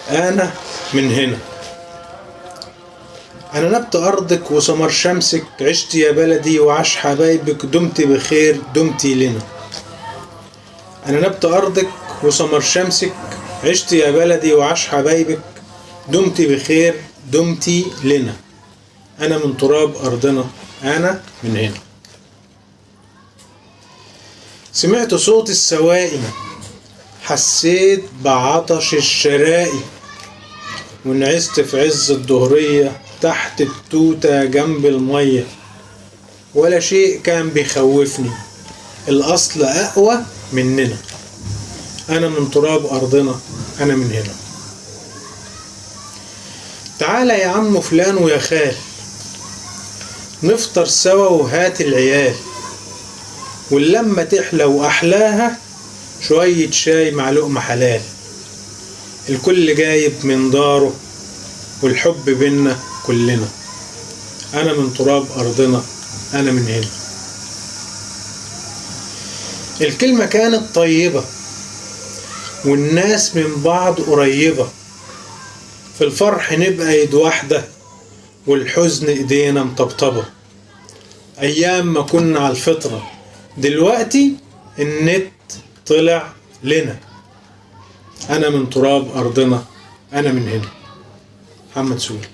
أنا من هنا. أنا نبت أرضك وثمر شمسك، عشت يا بلدي وعاش حبايبك، دمت بخير دمتي لنا. أنا نبت أرضك وثمر شمسك، عشت يا بلدي وعاش حبايبك، دمت بخير دمتي لنا. أنا من تراب أرضنا، أنا من هنا. سمعت صوت السواقي، حسيت بعطش الشرائي، ونعست في عز الظهرية تحت التوتة جنب المية، ولا شيء كان بيخوفني، الأصل أقوى مننا. أنا من تراب أرضنا، أنا من هنا. تعالى يا عم فلان ويا خال، نفطر سوا وهات العيال، واللمة تحلى وأحلاها شوية شاي مع لقمة حلال. الكل جايب من داره والحب بينا كلنا. أنا من تراب أرضنا، أنا من هنا. الكلمة كانت طيبة والناس من بعض قريبة، في الفرح نبقى ايد واحدة والحزن ايدينا مطبطبة. أيام ما كنا على الفطرة، دلوقتي النت طلع لنا. أنا من تراب أرضنا، أنا من هنا. محمد سوري.